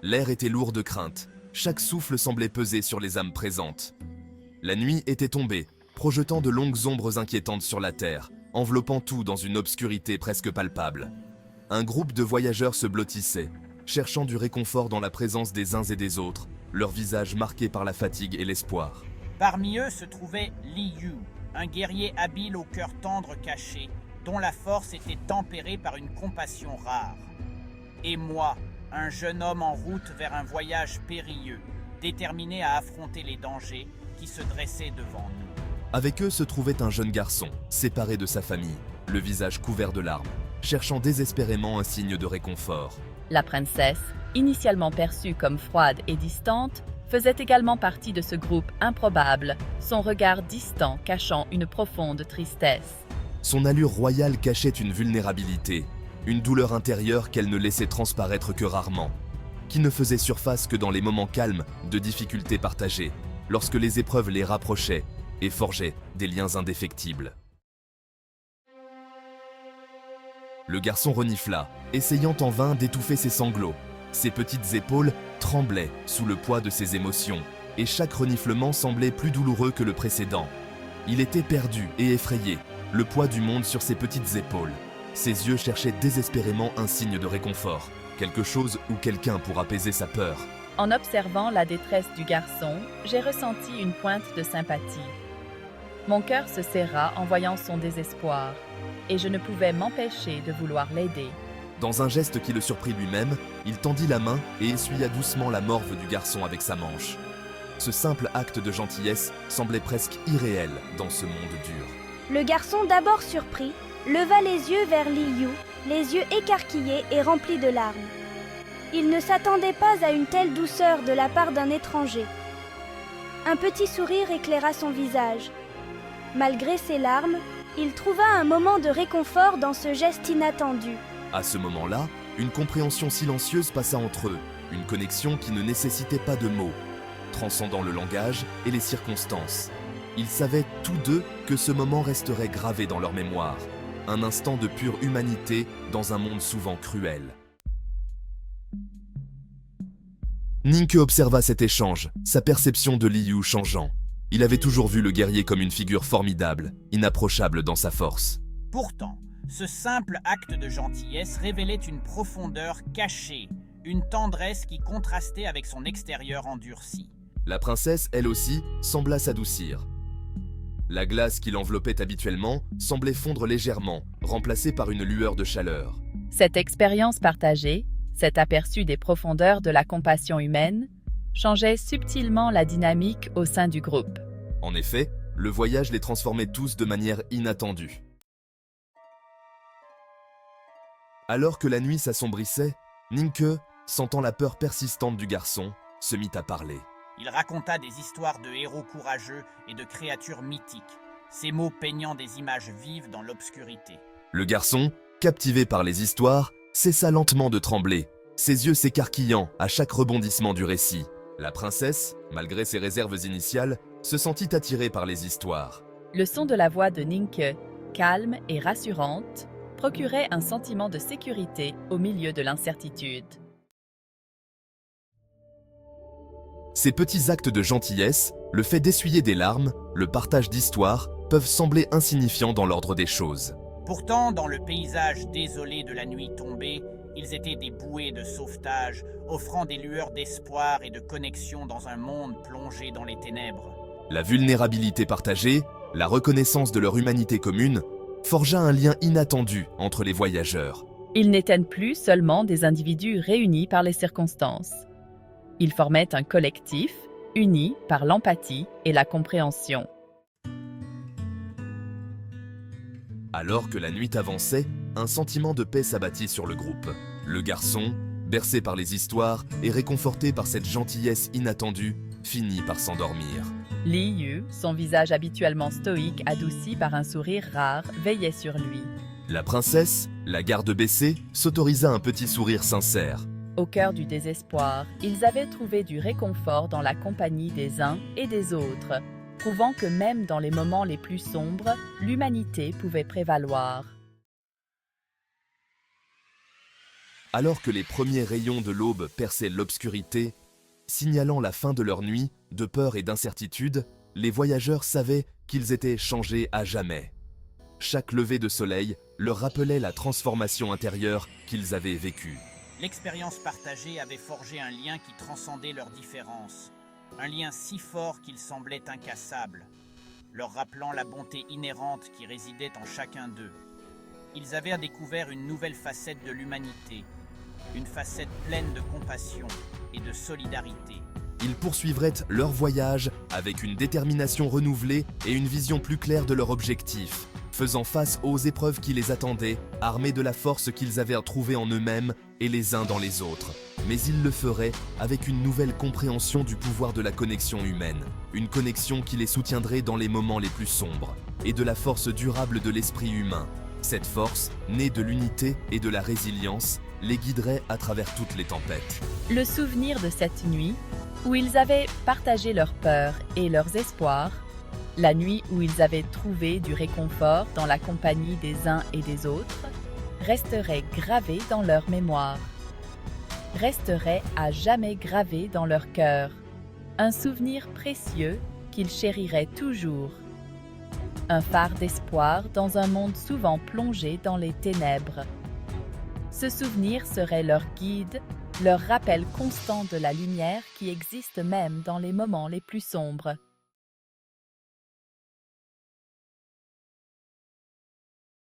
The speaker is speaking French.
L'air était lourd de crainte. Chaque souffle semblait peser sur les âmes présentes. La nuit était tombée, projetant de longues ombres inquiétantes sur la terre, enveloppant tout dans une obscurité presque palpable. Un groupe de voyageurs se blottissait, cherchant du réconfort dans la présence des uns et des autres, leurs visages marqués par la fatigue et l'espoir. Parmi eux se trouvait Li Yu, un guerrier habile au cœur tendre caché, dont la force était tempérée par une compassion rare. Et moi, un jeune homme en route vers un voyage périlleux, déterminé à affronter les dangers qui se dressaient devant nous. Avec eux se trouvait un jeune garçon, séparé de sa famille, le visage couvert de larmes, cherchant désespérément un signe de réconfort. La princesse, initialement perçue comme froide et distante, faisait également partie de ce groupe improbable, son regard distant cachant une profonde tristesse. Son allure royale cachait une vulnérabilité, une douleur intérieure qu'elle ne laissait transparaître que rarement, qui ne faisait surface que dans les moments calmes de difficultés partagées, lorsque les épreuves les rapprochaient et forgeaient des liens indéfectibles. Le garçon renifla, essayant en vain d'étouffer ses sanglots. Ses petites épaules tremblaient sous le poids de ses émotions, et chaque reniflement semblait plus douloureux que le précédent. Il était perdu et effrayé, le poids du monde sur ses petites épaules. Ses yeux cherchaient désespérément un signe de réconfort, quelque chose ou quelqu'un pour apaiser sa peur. En observant la détresse du garçon, j'ai ressenti une pointe de sympathie. Mon cœur se serra en voyant son désespoir, et je ne pouvais m'empêcher de vouloir l'aider. Dans un geste qui le surprit lui-même, il tendit la main et essuya doucement la morve du garçon avec sa manche. Ce simple acte de gentillesse semblait presque irréel dans ce monde dur. Le garçon, d'abord surpris, leva les yeux vers Li Yu, les yeux écarquillés et remplis de larmes. Il ne s'attendait pas à une telle douceur de la part d'un étranger. Un petit sourire éclaira son visage. Malgré ses larmes, il trouva un moment de réconfort dans ce geste inattendu. À ce moment-là, une compréhension silencieuse passa entre eux, une connexion qui ne nécessitait pas de mots, transcendant le langage et les circonstances. Ils savaient tous deux que ce moment resterait gravé dans leur mémoire, un instant de pure humanité dans un monde souvent cruel. Ninke observa cet échange, sa perception de Li Yu changeant. Il avait toujours vu le guerrier comme une figure formidable, inapprochable dans sa force. Pourtant, ce simple acte de gentillesse révélait une profondeur cachée, une tendresse qui contrastait avec son extérieur endurci. La princesse, elle aussi, sembla s'adoucir. La glace qui l'enveloppait habituellement semblait fondre légèrement, remplacée par une lueur de chaleur. Cette expérience partagée, cet aperçu des profondeurs de la compassion humaine, changeait subtilement la dynamique au sein du groupe. En effet, le voyage les transformait tous de manière inattendue. Alors que la nuit s'assombrissait, Ninke, sentant la peur persistante du garçon, se mit à parler. Il raconta des histoires de héros courageux et de créatures mythiques, ses mots peignant des images vives dans l'obscurité. Le garçon, captivé par les histoires, cessa lentement de trembler, ses yeux s'écarquillant à chaque rebondissement du récit. La princesse, malgré ses réserves initiales, se sentit attirée par les histoires. Le son de la voix de Ninke, calme et rassurante, procurait un sentiment de sécurité au milieu de l'incertitude. Ces petits actes de gentillesse, le fait d'essuyer des larmes, le partage d'histoires, peuvent sembler insignifiants dans l'ordre des choses. Pourtant, dans le paysage désolé de la nuit tombée, ils étaient des bouées de sauvetage, offrant des lueurs d'espoir et de connexion dans un monde plongé dans les ténèbres. La vulnérabilité partagée, la reconnaissance de leur humanité commune, forgea un lien inattendu entre les voyageurs. Ils n'étaient plus seulement des individus réunis par les circonstances. Ils formaient un collectif, uni par l'empathie et la compréhension. Alors que la nuit avançait, un sentiment de paix s'abattit sur le groupe. Le garçon, bercé par les histoires et réconforté par cette gentillesse inattendue, finit par s'endormir. Li Yu, son visage habituellement stoïque adouci par un sourire rare, veillait sur lui. La princesse, la garde baissée, s'autorisa un petit sourire sincère. Au cœur du désespoir, ils avaient trouvé du réconfort dans la compagnie des uns et des autres, prouvant que même dans les moments les plus sombres, l'humanité pouvait prévaloir. Alors que les premiers rayons de l'aube perçaient l'obscurité, signalant la fin de leur nuit, de peur et d'incertitude, les voyageurs savaient qu'ils étaient changés à jamais. Chaque lever de soleil leur rappelait la transformation intérieure qu'ils avaient vécue. L'expérience partagée avait forgé un lien qui transcendait leurs différences, un lien si fort qu'il semblait incassable, leur rappelant la bonté inhérente qui résidait en chacun d'eux. Ils avaient découvert une nouvelle facette de l'humanité, une facette pleine de compassion et de solidarité. Ils poursuivraient leur voyage avec une détermination renouvelée et une vision plus claire de leur objectif, faisant face aux épreuves qui les attendaient, armés de la force qu'ils avaient trouvée en eux-mêmes et les uns dans les autres. Mais ils le feraient avec une nouvelle compréhension du pouvoir de la connexion humaine, une connexion qui les soutiendrait dans les moments les plus sombres, et de la force durable de l'esprit humain. Cette force, née de l'unité et de la résilience, les guiderait à travers toutes les tempêtes. Le souvenir de cette nuit, où ils avaient partagé leurs peurs et leurs espoirs, la nuit où ils avaient trouvé du réconfort dans la compagnie des uns et des autres, resterait gravé dans leur mémoire, resterait à jamais gravé dans leur cœur, un souvenir précieux qu'ils chériraient toujours. Un phare d'espoir dans un monde souvent plongé dans les ténèbres. Ce souvenir serait leur guide, leur rappel constant de la lumière qui existe même dans les moments les plus sombres.